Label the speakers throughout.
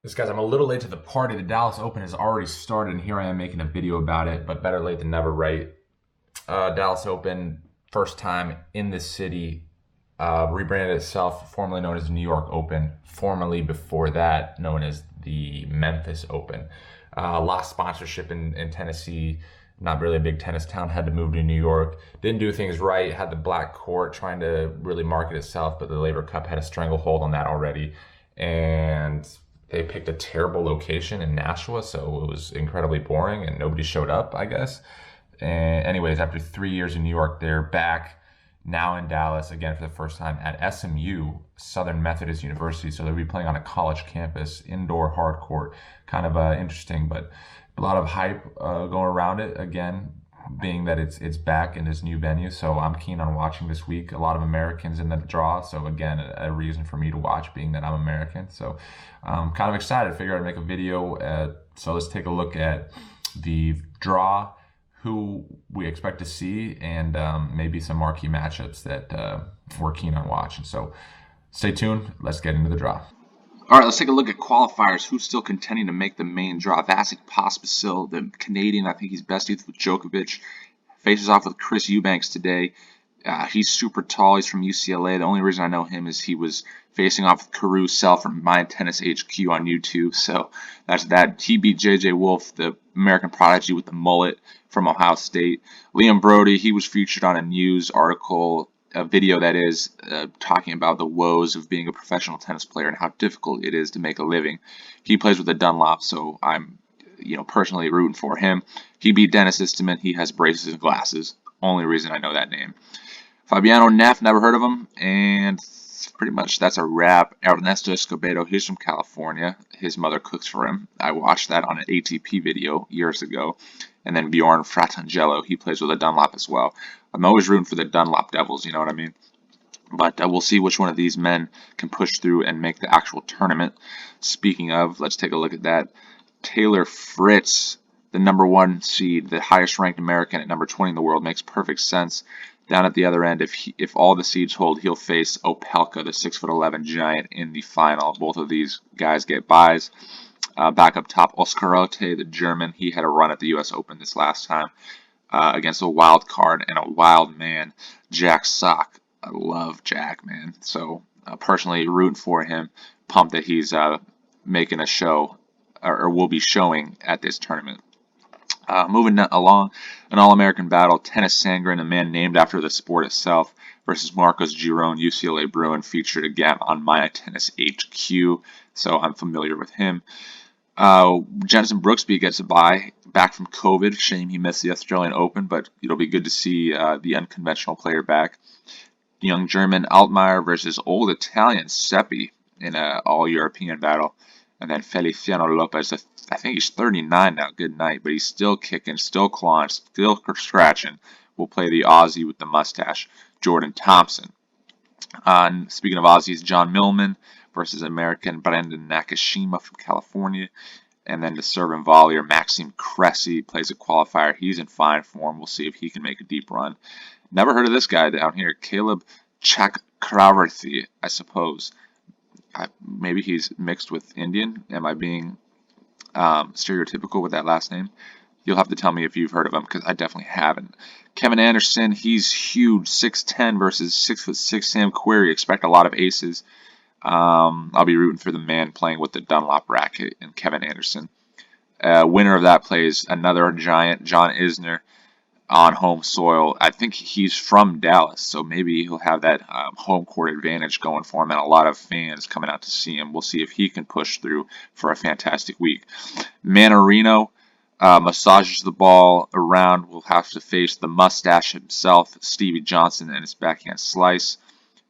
Speaker 1: This guys, I'm a little late to the party. The Dallas Open has already started, and here I am making a video about it. But better late than never, right? Dallas Open, first time in this city, rebranded itself, formerly known as New York Open, formerly before that known as the Memphis Open. Lost sponsorship in Tennessee. Not really a big tennis town. Had to move to New York. Didn't do things right. Had the black court trying to really market itself, but the Labor Cup had a stranglehold on that already, and they picked a terrible location in Nashua, so it was incredibly boring and nobody showed up, I guess. And anyways, after 3 years in New York, they're back now in Dallas again for the first time at SMU, Southern Methodist University. So they'll be playing on a college campus, indoor hard court. Kind of interesting, but a lot of hype going around it again, being that it's back in this new venue. So I'm keen on watching this week. A lot of Americans in the draw, so again, a reason for me to watch, being that I'm American. So I'm kind of excited. Figured I'd make a video. So let's take a look at the draw, who we expect to see, and maybe some marquee matchups that we're keen on watching. So stay tuned. Let's get into the draw.
Speaker 2: All right, let's take a look at qualifiers. Who's still contending to make the main draw? Vasek Pospisil, the Canadian, I think he's besties with Djokovic, faces off with Chris Eubanks today. He's super tall. He's from UCLA. The only reason I know him is he was facing off with Karu Sell from My Tennis HQ on YouTube. So that's that. He beat JJ Wolf, the American prodigy with the mullet from Ohio State. Liam Brody, he was featured on a news article, a video that is, talking about the woes of being a professional tennis player and how difficult it is to make a living. He plays with the Dunlop, so I'm personally rooting for him. He beat Dennis Istomin. He has braces and glasses. Only reason I know that name. Fabiano Neff, never heard of him, and pretty much that's a wrap. Ernesto Escobedo, he's from California. His mother cooks for him. I watched that on an ATP video years ago. And then Bjorn Fratangelo, he plays with a Dunlop as well. I'm always rooting for the Dunlop Devils, you know what I mean? But we'll see which one of these men can push through and make the actual tournament. Speaking of, let's take a look at that. Taylor Fritz, the #1 seed, the highest ranked American at number 20 in the world, makes perfect sense. Down at the other end, if all the seeds hold, he'll face Opelka, the 6'11" giant, in the final. Both of these guys get byes. Back up top, Oscarote, the German. He had a run at the U.S. Open this last time against a wild card and a wild man, Jack Sock. I love Jack, man. So personally rooting for him. Pumped that he's making a show, or will be showing at this tournament. Moving along, an All-American battle, Tennis Sangren, a man named after the sport itself, versus Marcos Giron, UCLA Bruin, featured again on My Tennis HQ, so I'm familiar with him. Jenson Brooksby gets a bye back from COVID. Shame he missed the Australian Open, but it'll be good to see the unconventional player back. Young German Altmaier versus old Italian Seppi in an all-European battle. And then Feliciano Lopez, I think he's 39 now, good night, but he's still kicking, still clawing, still scratching. Will play the Aussie with the mustache, Jordan Thompson. Speaking of Aussies, John Millman versus American Brendan Nakashima from California. And then the serve and volleyer, Maxime Cressy, plays a qualifier. He's in fine form. We'll see if he can make a deep run. Never heard of this guy down here, Caleb Chakravarthi, I suppose. Maybe he's mixed with Indian. Am I being stereotypical with that last name? You'll have to tell me if you've heard of him, because I definitely haven't. Kevin Anderson, he's huge, 6'10" versus 6'6" Sam Querrey. Expect a lot of aces. I'll be rooting for the man playing with the Dunlop racket and Kevin Anderson. Winner of that plays another giant, John Isner, on home soil. I think he's from Dallas, so maybe he'll have that home court advantage going for him, and a lot of fans coming out to see him. We'll see if he can push through for a fantastic week. Manarino massages the ball around. Will have to face the mustache himself, Stevie Johnson, and his backhand slice.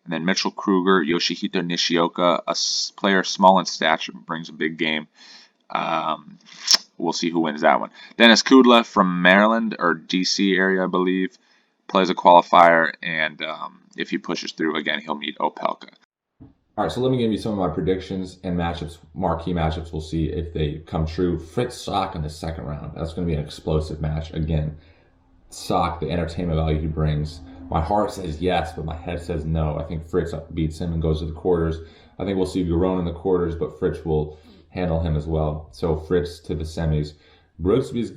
Speaker 2: And then Mitchell Kruger, Yoshihito Nishioka, a player small in stature, brings a big game. We'll see who wins that one. Dennis Kudla from Maryland, or DC area, I believe, plays a qualifier, and if he pushes through again, he'll meet Opelka.
Speaker 1: All right, so let me give you some of my predictions and matchups, marquee matchups. We'll see if they come true. Fritz Sock in the second round. That's going to be an explosive match. Again, Sock, the entertainment value he brings. My heart says yes, but my head says no. I think Fritz beats him and goes to the quarters. I think we'll see Giron in the quarters, but Fritz will handle him as well. So Fritz to the semis. Brooksby's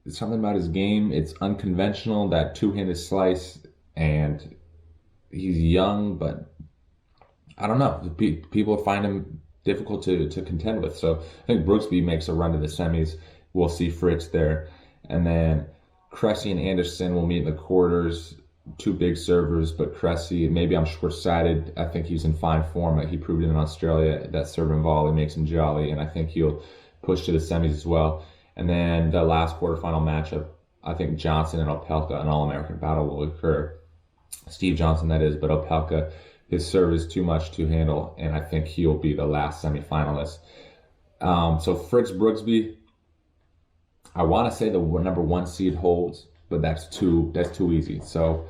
Speaker 1: something about his game. It's unconventional, that two-handed slice, and he's young, but I don't know. People find him difficult to contend with. So I think Brooksby makes a run to the semis. We'll see Fritz there. And then Cressy and Anderson will meet in the quarters. Two big servers, but Cressy, maybe I'm short-sighted. I think he's in fine form. He proved it in Australia. That serve and volley makes him jolly, and I think he'll push to the semis as well. And then the last quarterfinal matchup, I think Johnson and Opelka, an All-American battle will occur. Steve Johnson, that is, but Opelka, his serve is too much to handle, and I think he'll be the last semifinalist. So Fritz Brooksby, I want to say the number 1 seed holds, but that's too easy. So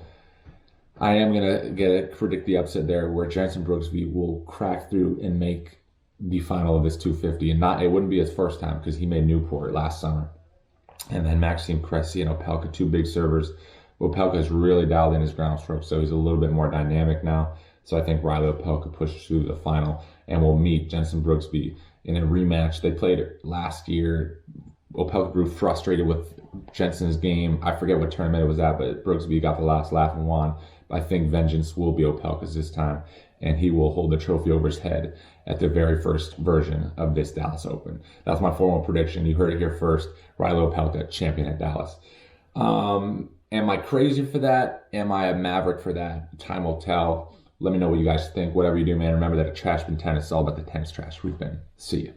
Speaker 1: I am gonna predict the upset there, where Jensen Brooksby will crack through and make the final of this 250, and it wouldn't be his first time because he made Newport last summer. And then Maxime Cressy and Opelka, two big servers. Opelka has really dialed in his ground stroke, so he's a little bit more dynamic now. So I think Riley Opelka pushes through the final and will meet Jensen Brooksby in a rematch. They played it last year. Opelka grew frustrated with Jensen's game. I forget what tournament it was at, but Brooksby got the last laugh and won. I think vengeance will be Opelka's this time, and he will hold the trophy over his head at the very first version of this Dallas Open. That's my formal prediction. You heard it here first. Riley Opelka, champion at Dallas. Am I crazy for that? Am I a maverick for that? Time will tell. Let me know what you guys think. Whatever you do, man, remember that a trash bin tennis is all about the tennis trash we've been. See you.